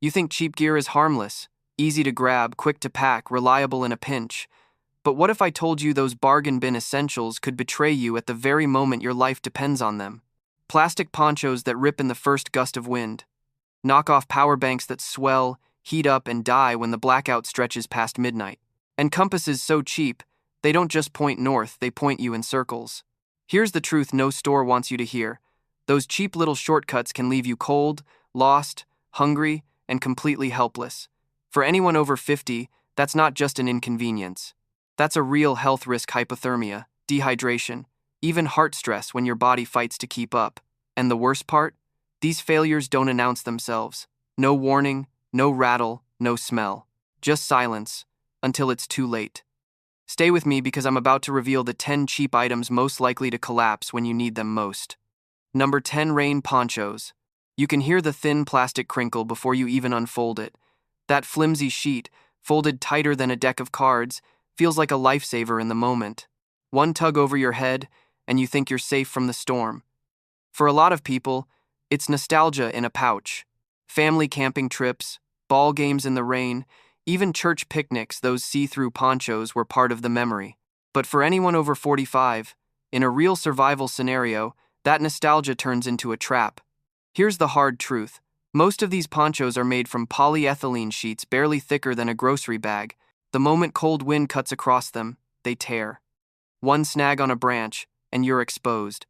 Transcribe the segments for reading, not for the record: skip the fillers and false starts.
You think cheap gear is harmless, easy to grab, quick to pack, reliable in a pinch. But what if I told you those bargain bin essentials could betray you at the very moment your life depends on them? Plastic ponchos that rip in the first gust of wind. Knockoff power banks that swell, heat up, and die when the blackout stretches past midnight. And compasses so cheap, they don't just point north, they point you in circles. Here's the truth no store wants you to hear. Those cheap little shortcuts can leave you cold, lost, hungry, and completely helpless. For anyone over 50, that's not just an inconvenience. That's a real health risk: hypothermia, dehydration, even heart stress when your body fights to keep up. And the worst part? These failures don't announce themselves. No warning, no rattle, no smell. Just silence, until it's too late. Stay with me because I'm about to reveal the 10 cheap items most likely to collapse when you need them most. Number 10. Rain ponchos. You can hear the thin plastic crinkle before you even unfold it. That flimsy sheet, folded tighter than a deck of cards, feels like a lifesaver in the moment. One tug over your head, and you think you're safe from the storm. For a lot of people, it's nostalgia in a pouch. Family camping trips, ball games in the rain, even church picnics, those see-through ponchos were part of the memory. But for anyone over 45, in a real survival scenario, that nostalgia turns into a trap. Here's the hard truth. Most of these ponchos are made from polyethylene sheets barely thicker than a grocery bag. The moment cold wind cuts across them, they tear. One snag on a branch, and you're exposed.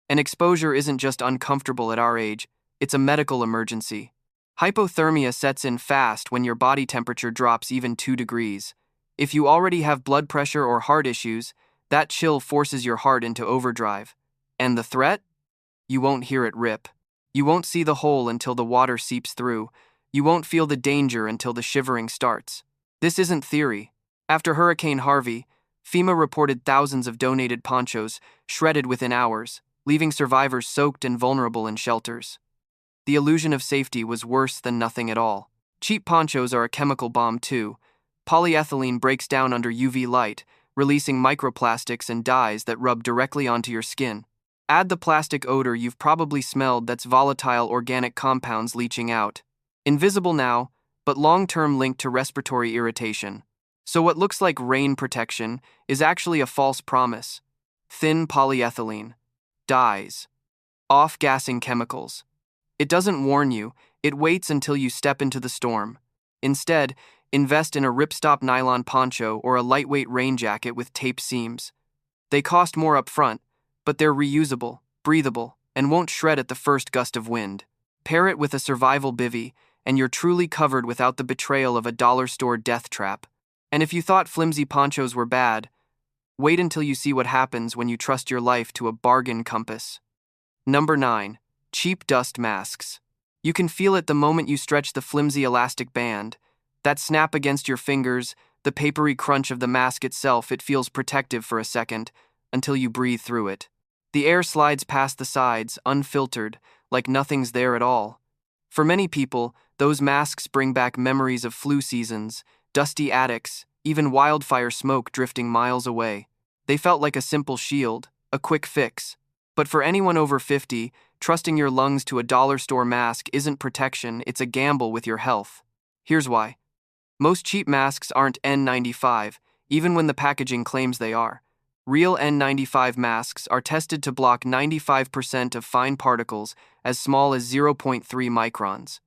And exposure isn't just uncomfortable at our age, it's a medical emergency. Hypothermia sets in fast when your body temperature drops even 2 degrees. If you already have blood pressure or heart issues, that chill forces your heart into overdrive. And the threat? You won't hear it rip. You won't see the hole until the water seeps through. You won't feel the danger until the shivering starts. This isn't theory. After Hurricane Harvey, FEMA reported thousands of donated ponchos shredded within hours, leaving survivors soaked and vulnerable in shelters. The illusion of safety was worse than nothing at all. Cheap ponchos are a chemical bomb too. Polyethylene breaks down under UV light, releasing microplastics and dyes that rub directly onto your skin. Add the plastic odor you've probably smelled, that's volatile organic compounds leaching out. Invisible now, but long-term linked to respiratory irritation. So what looks like rain protection is actually a false promise. Thin polyethylene, dyes, off-gassing chemicals. It doesn't warn you, it waits until you step into the storm. Instead, invest in a ripstop nylon poncho or a lightweight rain jacket with tape seams. They cost more up front, but they're reusable, breathable, and won't shred at the first gust of wind. Pair it with a survival bivvy, and you're truly covered without the betrayal of a dollar store death trap. And if you thought flimsy ponchos were bad, wait until you see what happens when you trust your life to a bargain compass. Number 9. Cheap dust masks. You can feel it the moment you stretch the flimsy elastic band. That snap against your fingers, the papery crunch of the mask itself, it feels protective for a second, until you breathe through it. The air slides past the sides, unfiltered, like nothing's there at all. For many people, those masks bring back memories of flu seasons, dusty attics, even wildfire smoke drifting miles away. They felt like a simple shield, a quick fix. But for anyone over 50, trusting your lungs to a dollar store mask isn't protection, it's a gamble with your health. Here's why. Most cheap masks aren't N95, even when the packaging claims they are. Real N95 masks are tested to block 95% of fine particles as small as 0.3 microns.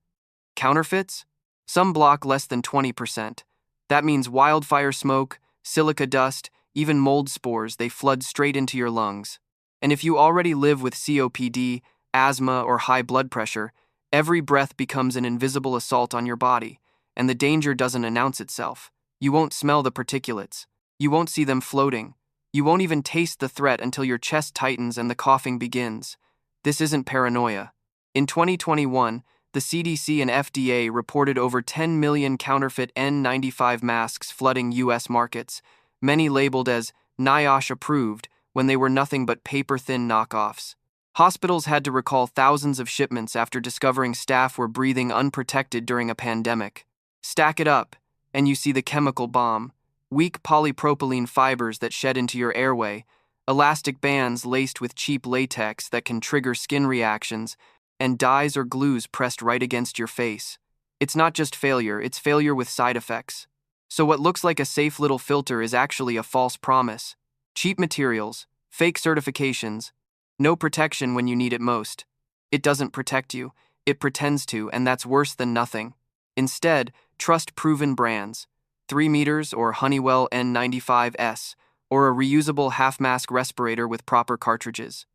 Counterfeits? Some block less than 20%. That means wildfire smoke, silica dust, even mold spores, they flood straight into your lungs. And if you already live with COPD, asthma, or high blood pressure, every breath becomes an invisible assault on your body, and the danger doesn't announce itself. You won't smell the particulates. You won't see them floating. You won't even taste the threat until your chest tightens and the coughing begins. This isn't paranoia. In 2021, the CDC and FDA reported over 10 million counterfeit N95 masks flooding U.S. markets, many labeled as NIOSH approved when they were nothing but paper-thin knockoffs. Hospitals had to recall thousands of shipments after discovering staff were breathing unprotected during a pandemic. Stack it up, and you see the chemical bomb. Weak polypropylene fibers that shed into your airway, elastic bands laced with cheap latex that can trigger skin reactions, and dyes or glues pressed right against your face. It's not just failure, it's failure with side effects. So what looks like a safe little filter is actually a false promise. Cheap materials, fake certifications, no protection when you need it most. It doesn't protect you, it pretends to, and that's worse than nothing. Instead, trust proven brands. 3 meters or Honeywell N95S, or a reusable half-mask respirator with proper cartridges.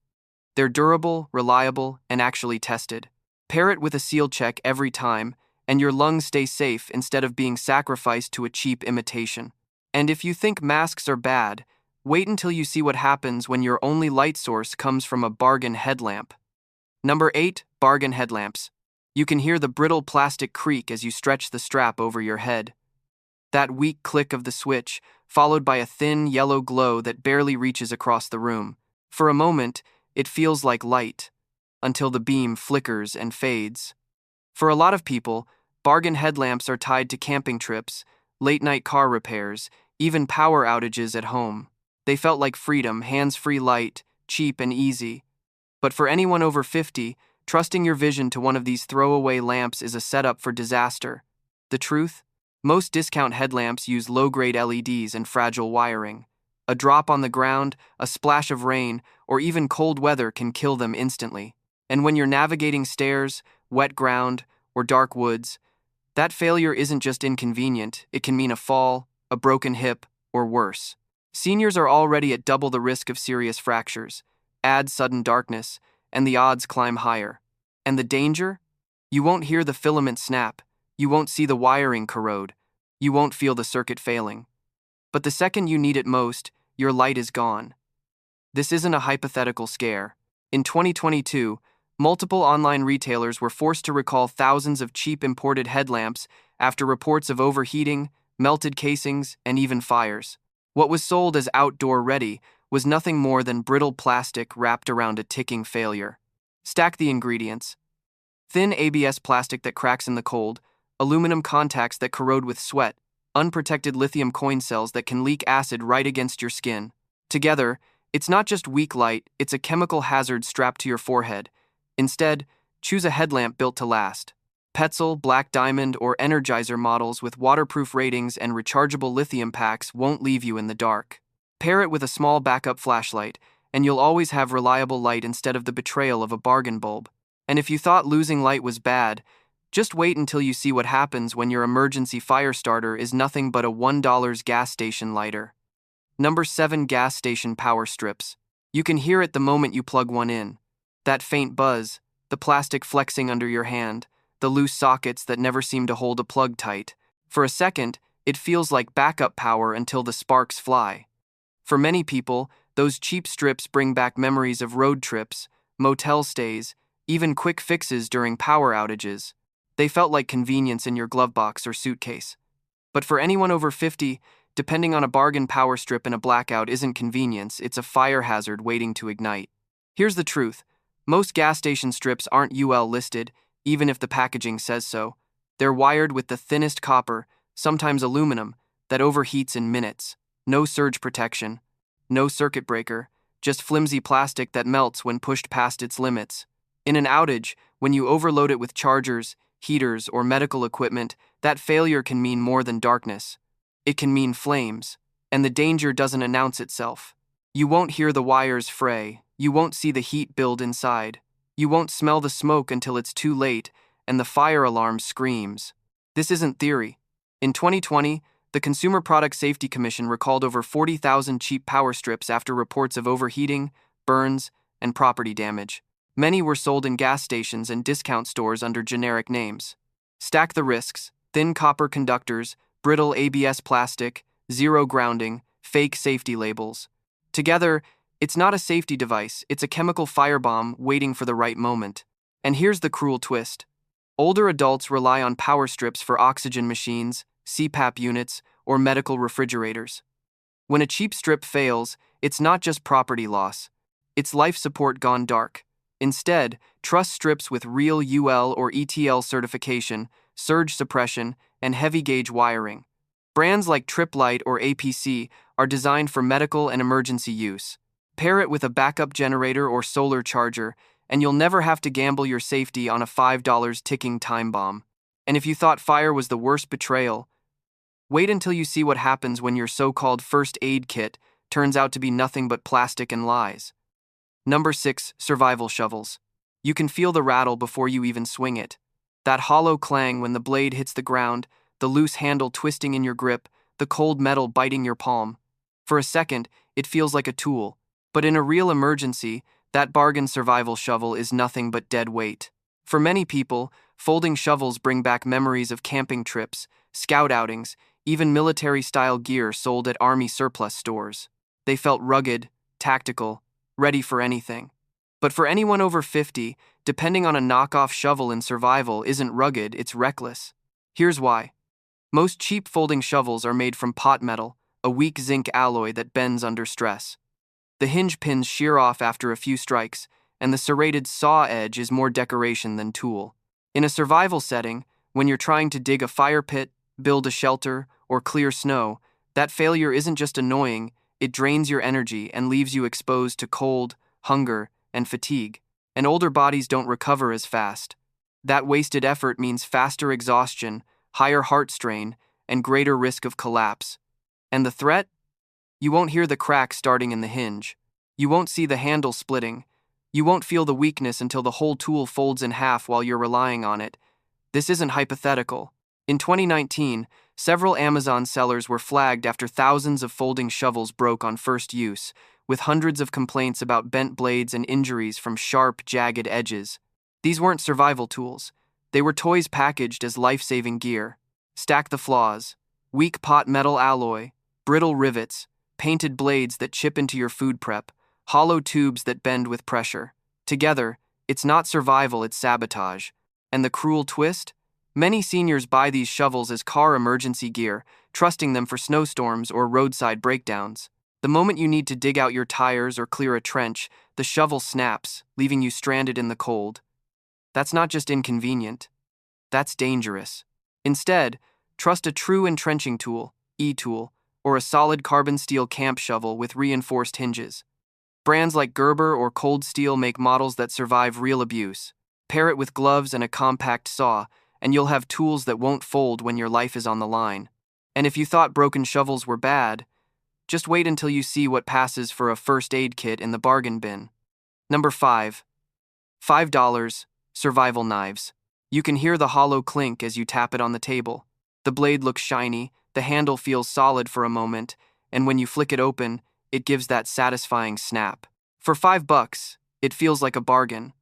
They're durable, reliable, and actually tested. Pair it with a seal check every time, and your lungs stay safe instead of being sacrificed to a cheap imitation. And if you think masks are bad, wait until you see what happens when your only light source comes from a bargain headlamp. Number 8. Bargain headlamps. You can hear the brittle plastic creak as you stretch the strap over your head. That weak click of the switch, followed by a thin yellow glow that barely reaches across the room. For a moment, it feels like light, until the beam flickers and fades. For a lot of people, bargain headlamps are tied to camping trips, late-night car repairs, even power outages at home. They felt like freedom, hands-free light, cheap and easy. But for anyone over 50, trusting your vision to one of these throwaway lamps is a setup for disaster. The truth? Most discount headlamps use low-grade LEDs and fragile wiring. A drop on the ground, a splash of rain, or even cold weather can kill them instantly. And when you're navigating stairs, wet ground, or dark woods, that failure isn't just inconvenient, it can mean a fall, a broken hip, or worse. Seniors are already at double the risk of serious fractures. Add sudden darkness, and the odds climb higher. And the danger? You won't hear the filament snap. You won't see the wiring corrode. You won't feel the circuit failing. But the second you need it most, your light is gone. This isn't a hypothetical scare. In 2022, multiple online retailers were forced to recall thousands of cheap imported headlamps after reports of overheating, melted casings, and even fires. What was sold as outdoor ready was nothing more than brittle plastic wrapped around a ticking failure. Stack the ingredients. Thin ABS plastic that cracks in the cold, aluminum contacts that corrode with sweat, unprotected lithium coin cells that can leak acid right against your skin. Together, it's not just weak light, it's a chemical hazard strapped to your forehead. Instead, choose a headlamp built to last. Petzl, Black Diamond, or Energizer models with waterproof ratings and rechargeable lithium packs won't leave you in the dark. Pair it with a small backup flashlight, and you'll always have reliable light instead of the betrayal of a bargain bulb. And if you thought losing light was bad, just wait until you see what happens when your emergency fire starter is nothing but a $1 gas station lighter. Number 7. Gas station power strips. You can hear it the moment you plug one in. That faint buzz, the plastic flexing under your hand, the loose sockets that never seem to hold a plug tight. For a second, it feels like backup power until the sparks fly. For many people, those cheap strips bring back memories of road trips, motel stays, even quick fixes during power outages. They felt like convenience in your glove box or suitcase. But for anyone over 50, depending on a bargain power strip in a blackout isn't convenience, it's a fire hazard waiting to ignite. Here's the truth. Most gas station strips aren't UL listed, even if the packaging says so. They're wired with the thinnest copper, sometimes aluminum, that overheats in minutes. No surge protection, no circuit breaker, just flimsy plastic that melts when pushed past its limits. In an outage, when you overload it with chargers, heaters, or medical equipment, that failure can mean more than darkness. It can mean flames, and the danger doesn't announce itself. You won't hear the wires fray, you won't see the heat build inside, you won't smell the smoke until it's too late and the fire alarm screams. This isn't theory. In 2020, the Consumer Product Safety Commission recalled over 40,000 cheap power strips after reports of overheating, burns, and property damage. Many were sold in gas stations and discount stores under generic names. Stack the risks: thin copper conductors, brittle ABS plastic, zero grounding, fake safety labels. Together, it's not a safety device, it's a chemical firebomb waiting for the right moment. And here's the cruel twist. Older adults rely on power strips for oxygen machines, CPAP units, or medical refrigerators. When a cheap strip fails, it's not just property loss. It's life support gone dark. Instead, trust strips with real UL or ETL certification, surge suppression, and heavy-gauge wiring. Brands like TripLight or APC are designed for medical and emergency use. Pair it with a backup generator or solar charger, and you'll never have to gamble your safety on a $5 ticking time bomb. And if you thought fire was the worst betrayal, wait until you see what happens when your so-called first aid kit turns out to be nothing but plastic and lies. Number 6. Survival shovels. You can feel the rattle before you even swing it. That hollow clang when the blade hits the ground, the loose handle twisting in your grip, the cold metal biting your palm. For a second, it feels like a tool, but in a real emergency, that bargain survival shovel is nothing but dead weight. For many people, folding shovels bring back memories of camping trips, scout outings, even military-style gear sold at army surplus stores. They felt rugged, tactical, ready for anything. But for anyone over 50, depending on a knockoff shovel in survival isn't rugged, it's reckless. Here's why. Most cheap folding shovels are made from pot metal, a weak zinc alloy that bends under stress. The hinge pins shear off after a few strikes, and the serrated saw edge is more decoration than tool. In a survival setting, when you're trying to dig a fire pit, build a shelter, or clear snow, that failure isn't just annoying, it drains your energy and leaves you exposed to cold, hunger, and fatigue. And older bodies don't recover as fast. That wasted effort means faster exhaustion, higher heart strain, and greater risk of collapse. And the threat? You won't hear the crack starting in the hinge. You won't see the handle splitting. You won't feel the weakness until the whole tool folds in half while you're relying on it. This isn't hypothetical. In 2019, several Amazon sellers were flagged after thousands of folding shovels broke on first use, with hundreds of complaints about bent blades and injuries from sharp, jagged edges. These weren't survival tools. They were toys packaged as life-saving gear. Stack the flaws. Weak pot metal alloy, brittle rivets, painted blades that chip into your food prep, hollow tubes that bend with pressure. Together, it's not survival, it's sabotage. And the cruel twist? Many seniors buy these shovels as car emergency gear, trusting them for snowstorms or roadside breakdowns. The moment you need to dig out your tires or clear a trench, the shovel snaps, leaving you stranded in the cold. That's not just inconvenient. That's dangerous. Instead, trust a true entrenching tool, e-tool, or a solid carbon steel camp shovel with reinforced hinges. Brands like Gerber or Cold Steel make models that survive real abuse. Pair it with gloves and a compact saw, and you'll have tools that won't fold when your life is on the line. And if you thought broken shovels were bad, just wait until you see what passes for a first aid kit in the bargain bin. Number 5. $5. Survival knives. You can hear the hollow clink as you tap it on the table. The blade looks shiny, the handle feels solid for a moment, and when you flick it open, it gives that satisfying snap. For $5, it feels like a bargain.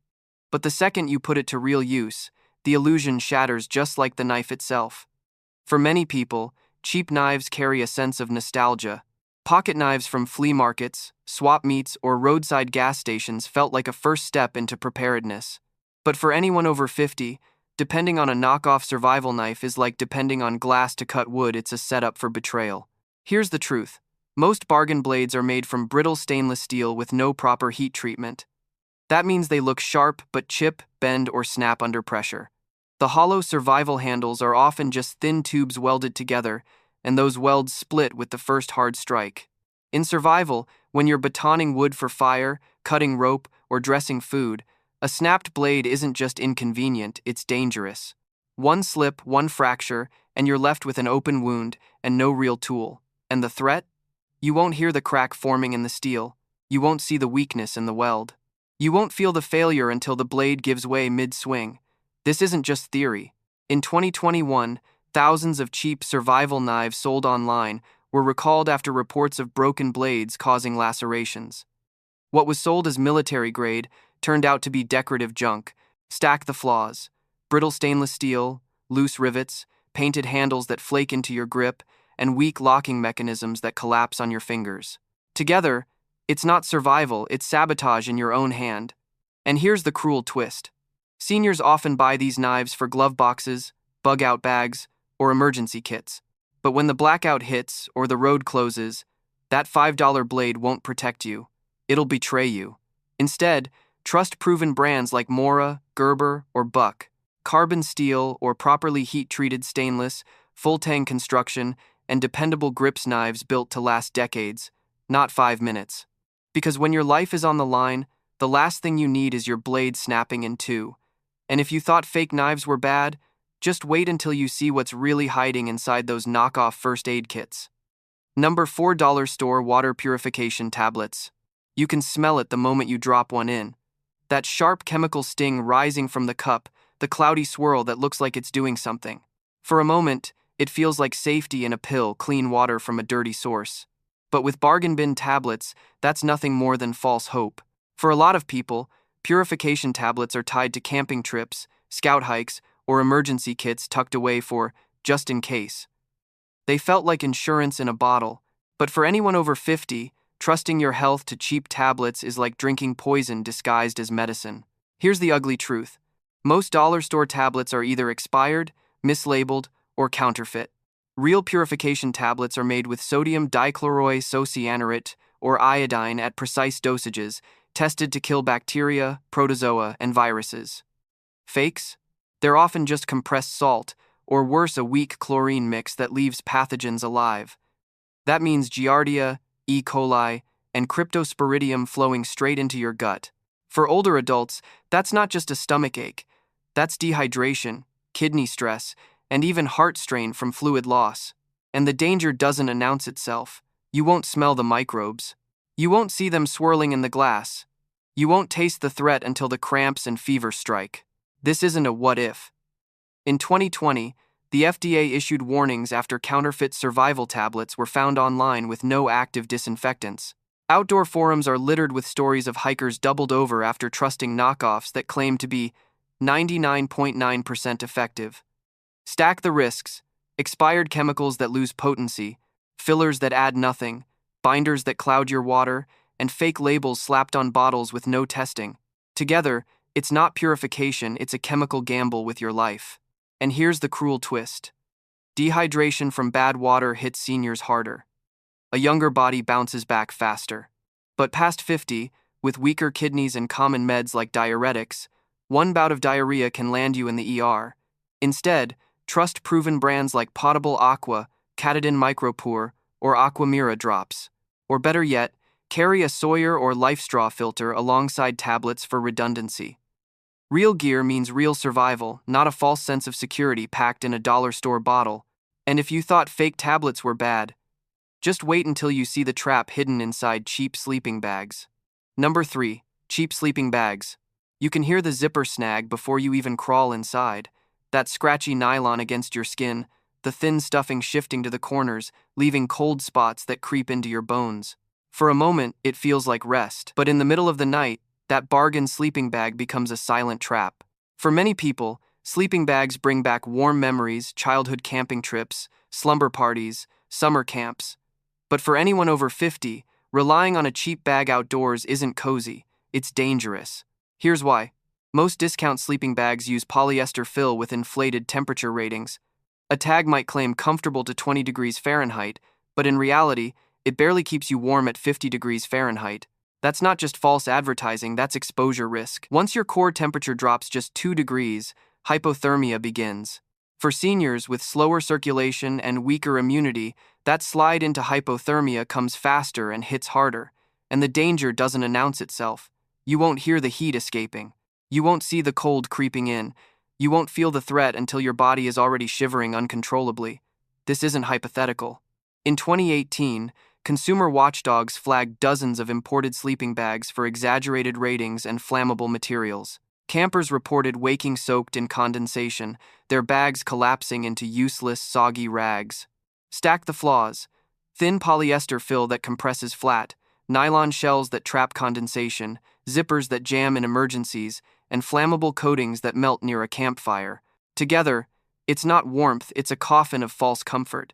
But the second you put it to real use, the illusion shatters just like the knife itself. For many people, cheap knives carry a sense of nostalgia. Pocket knives from flea markets, swap meets, or roadside gas stations felt like a first step into preparedness. But for anyone over 50, depending on a knockoff survival knife is like depending on glass to cut wood. It's a setup for betrayal. Here's the truth. Most bargain blades are made from brittle stainless steel with no proper heat treatment. That means they look sharp but chip, bend, or snap under pressure. The hollow survival handles are often just thin tubes welded together, and those welds split with the first hard strike. In survival, when you're batoning wood for fire, cutting rope, or dressing food, a snapped blade isn't just inconvenient, it's dangerous. One slip, one fracture, and you're left with an open wound and no real tool. And the threat? You won't hear the crack forming in the steel. You won't see the weakness in the weld. You won't feel the failure until the blade gives way mid-swing. This isn't just theory. In 2021, thousands of cheap survival knives sold online were recalled after reports of broken blades causing lacerations. What was sold as military grade turned out to be decorative junk. Stack the flaws. Brittle stainless steel, loose rivets, painted handles that flake into your grip, and weak locking mechanisms that collapse on your fingers. Together, it's not survival, it's sabotage in your own hand. And here's the cruel twist. Seniors often buy these knives for glove boxes, bug-out bags, or emergency kits. But when the blackout hits or the road closes, that $5 blade won't protect you. It'll betray you. Instead, trust proven brands like Mora, Gerber, or Buck. Carbon steel or properly heat-treated stainless, full-tang construction, and dependable grips knives built to last decades, not 5 minutes. Because when your life is on the line, the last thing you need is your blade snapping in two. And if you thought fake knives were bad, Just wait until you see what's really hiding inside those knockoff first aid kits. Number 4, dollar store water purification tablets. You can smell it the moment you drop one in. That sharp chemical sting rising from the cup, the cloudy swirl that looks like it's doing something. For a moment, it feels like safety in a pill, clean water from a dirty source. But with bargain bin tablets, that's nothing more than false hope. For a lot of people, purification tablets are tied to camping trips, scout hikes, or emergency kits tucked away for just in case. They felt like insurance in a bottle, but for anyone over 50, trusting your health to cheap tablets is like drinking poison disguised as medicine. Here's the ugly truth. Most dollar store tablets are either expired, mislabeled, or counterfeit. Real purification tablets are made with sodium dichloroisocyanurate, or iodine, at precise dosages, tested to kill bacteria, protozoa, and viruses. Fakes? They're often just compressed salt, or worse, a weak chlorine mix that leaves pathogens alive. That means Giardia, E. coli, and Cryptosporidium flowing straight into your gut. For older adults, that's not just a stomach ache. That's dehydration, kidney stress, and even heart strain from fluid loss. And the danger doesn't announce itself. You won't smell the microbes. You won't see them swirling in the glass. You won't taste the threat until the cramps and fever strike. This isn't a what if. In 2020, the FDA issued warnings after counterfeit survival tablets were found online with no active disinfectants. Outdoor forums are littered with stories of hikers doubled over after trusting knockoffs that claim to be 99.9% effective. Stack the risks: expired chemicals that lose potency, fillers that add nothing, binders that cloud your water, and fake labels slapped on bottles with no testing. Together, it's not purification, it's a chemical gamble with your life. And here's the cruel twist. Dehydration from bad water hits seniors harder. A younger body bounces back faster. But past 50, with weaker kidneys and common meds like diuretics, one bout of diarrhea can land you in the ER. Instead, trust proven brands like Potable Aqua, Catadin Micropure, or Aquamira drops. Or better yet, carry a Sawyer or LifeStraw filter alongside tablets for redundancy. Real gear means real survival, not a false sense of security packed in a dollar store bottle. And if you thought fake tablets were bad, just wait until you see the trap hidden inside cheap sleeping bags. Number 3, cheap sleeping bags. You can hear the zipper snag before you even crawl inside. That scratchy nylon against your skin, the thin stuffing shifting to the corners, leaving cold spots that creep into your bones. For a moment, it feels like rest, but in the middle of the night, that bargain sleeping bag becomes a silent trap. For many people, sleeping bags bring back warm memories, childhood camping trips, slumber parties, summer camps. But for anyone over 50, relying on a cheap bag outdoors isn't cozy, it's dangerous. Here's why. Most discount sleeping bags use polyester fill with inflated temperature ratings. A tag might claim comfortable to 20 degrees Fahrenheit, but in reality, it barely keeps you warm at 50 degrees Fahrenheit. That's not just false advertising, that's exposure risk. Once your core temperature drops just 2 degrees, hypothermia begins. For seniors with slower circulation and weaker immunity, that slide into hypothermia comes faster and hits harder, and the danger doesn't announce itself. You won't hear the heat escaping. You won't see the cold creeping in. You won't feel the threat until your body is already shivering uncontrollably. This isn't hypothetical. In 2018, consumer watchdogs flagged dozens of imported sleeping bags for exaggerated ratings and flammable materials. Campers reported waking soaked in condensation, their bags collapsing into useless, soggy rags. Stack the flaws: thin polyester fill that compresses flat, nylon shells that trap condensation, zippers that jam in emergencies, and flammable coatings that melt near a campfire. Together, it's not warmth, it's a coffin of false comfort.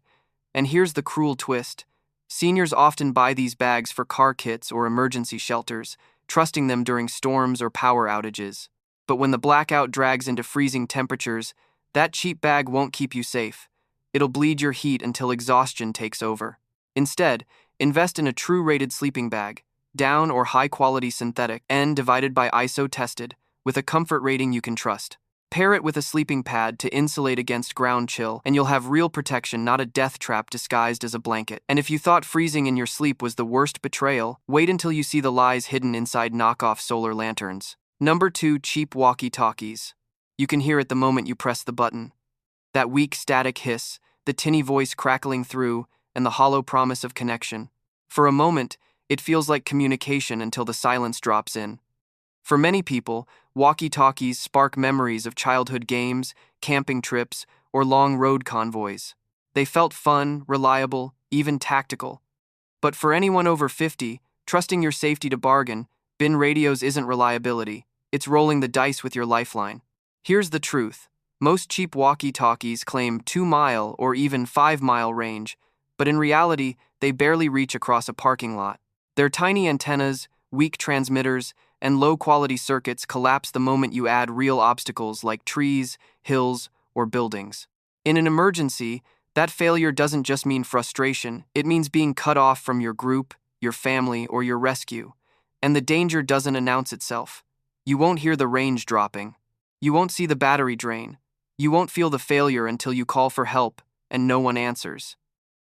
And here's the cruel twist. Seniors often buy these bags for car kits or emergency shelters, trusting them during storms or power outages. But when the blackout drags into freezing temperatures, that cheap bag won't keep you safe. It'll bleed your heat until exhaustion takes over. Instead, invest in a true rated sleeping bag, down or high-quality synthetic, N divided by ISO tested, with a comfort rating you can trust. Pair it with a sleeping pad to insulate against ground chill, and you'll have real protection, not a death trap disguised as a blanket. And if you thought freezing in your sleep was the worst betrayal, wait until you see the lies hidden inside knockoff solar lanterns. Number 2, cheap walkie-talkies. You can hear it the moment you press the button. That weak static hiss, the tinny voice crackling through, and the hollow promise of connection. For a moment, it feels like communication until the silence drops in. For many people, walkie-talkies spark memories of childhood games, camping trips, or long road convoys. They felt fun, reliable, even tactical. But for anyone over 50, trusting your safety to bargain, bin radios isn't reliability. It's rolling the dice with your lifeline. Here's the truth. Most cheap walkie-talkies claim 2-mile or even 5-mile range, but in reality, they barely reach across a parking lot. Their tiny antennas, weak transmitters, and low-quality circuits collapse the moment you add real obstacles like trees, hills, or buildings. In an emergency, that failure doesn't just mean frustration, it means being cut off from your group, your family, or your rescue. And the danger doesn't announce itself. You won't hear the range dropping. You won't see the battery drain. You won't feel the failure until you call for help and no one answers.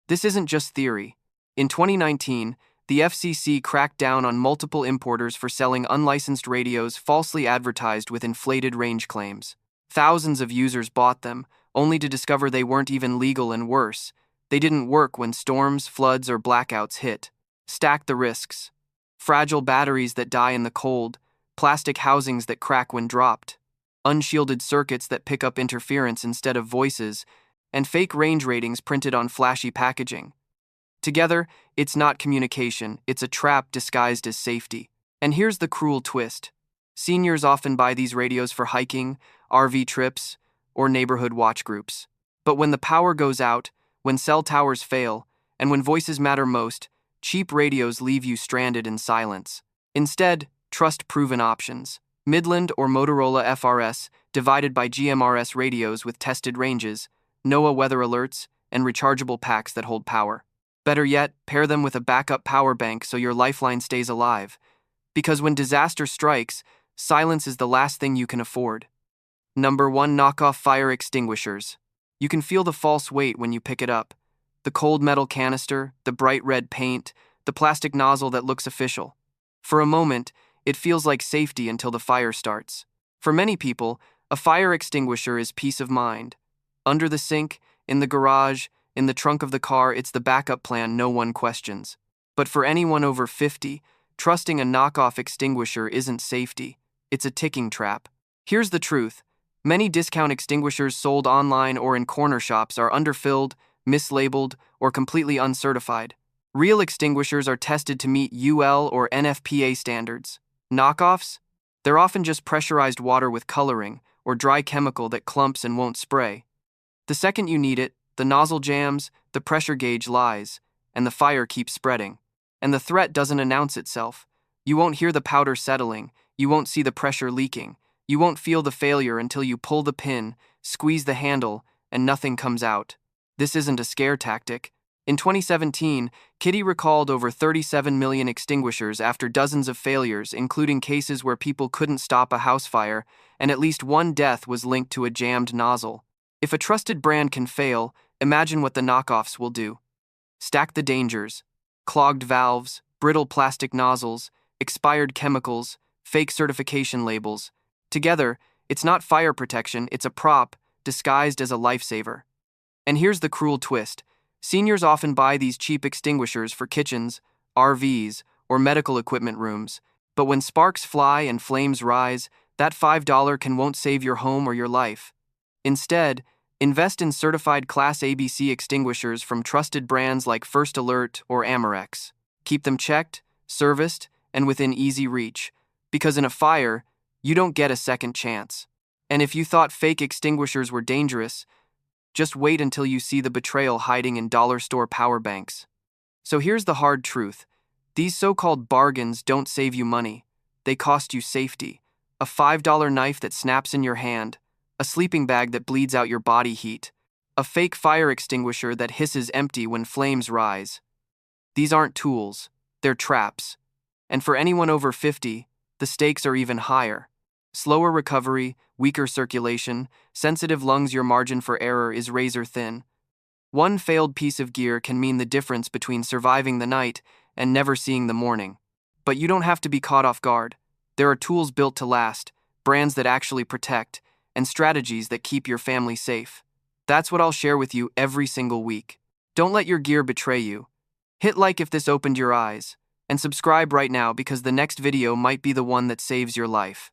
This isn't just theory. In 2019, the FCC cracked down on multiple importers for selling unlicensed radios falsely advertised with inflated range claims. Thousands of users bought them, only to discover they weren't even legal, and worse, they didn't work when storms, floods, or blackouts hit. Stack the risks. Fragile batteries that die in the cold, plastic housings that crack when dropped, unshielded circuits that pick up interference instead of voices, and fake range ratings printed on flashy packaging. Together, it's not communication, it's a trap disguised as safety. And here's the cruel twist. Seniors often buy these radios for hiking, RV trips, or neighborhood watch groups. But when the power goes out, when cell towers fail, and when voices matter most, cheap radios leave you stranded in silence. Instead, trust proven options. Midland or Motorola FRS, divided by GMRS radios with tested ranges, NOAA weather alerts, and rechargeable packs that hold power. Better yet, pair them with a backup power bank so your lifeline stays alive. Because when disaster strikes, silence is the last thing you can afford. Number 1. Knockoff fire extinguishers. You can feel the false weight when you pick it up. The cold metal canister, the bright red paint, the plastic nozzle that looks official. For a moment, it feels like safety until the fire starts. For many people, a fire extinguisher is peace of mind. Under the sink, in the garage, in the trunk of the car, it's the backup plan no one questions. But for anyone over 50, trusting a knockoff extinguisher isn't safety. It's a ticking trap. Here's the truth. Many discount extinguishers sold online or in corner shops are underfilled, mislabeled, or completely uncertified. Real extinguishers are tested to meet UL or NFPA standards. Knockoffs? They're often just pressurized water with coloring or dry chemical that clumps and won't spray. The second you need it, the nozzle jams, the pressure gauge lies, and the fire keeps spreading. And the threat doesn't announce itself. You won't hear the powder settling, you won't see the pressure leaking, you won't feel the failure until you pull the pin, squeeze the handle, and nothing comes out. This isn't a scare tactic. In 2017, Kitty recalled over 37 million extinguishers after dozens of failures, including cases where people couldn't stop a house fire, and at least one death was linked to a jammed nozzle. If a trusted brand can fail, imagine what the knockoffs will do. Stack the dangers. Clogged valves, brittle plastic nozzles, expired chemicals, fake certification labels. Together, it's not fire protection, it's a prop disguised as a lifesaver. And here's the cruel twist. Seniors often buy these cheap extinguishers for kitchens, RVs, or medical equipment rooms. But when sparks fly and flames rise, that $5 won't save your home or your life. Instead, invest in certified Class ABC extinguishers from trusted brands like First Alert or Amerex. Keep them checked, serviced, and within easy reach. Because in a fire, you don't get a second chance. And if you thought fake extinguishers were dangerous, just wait until you see the betrayal hiding in dollar store power banks. So here's the hard truth. These so-called bargains don't save you money. They cost you safety. A $5 knife that snaps in your hand, a sleeping bag that bleeds out your body heat, a fake fire extinguisher that hisses empty when flames rise. These aren't tools, they're traps. And for anyone over 50, the stakes are even higher. Slower recovery, weaker circulation, sensitive lungs. Your margin for error is razor thin. One failed piece of gear can mean the difference between surviving the night and never seeing the morning. But you don't have to be caught off guard. There are tools built to last, brands that actually protect, and strategies that keep your family safe. That's what I'll share with you every single week. Don't let your gear betray you. Hit like if this opened your eyes, and subscribe right now because the next video might be the one that saves your life.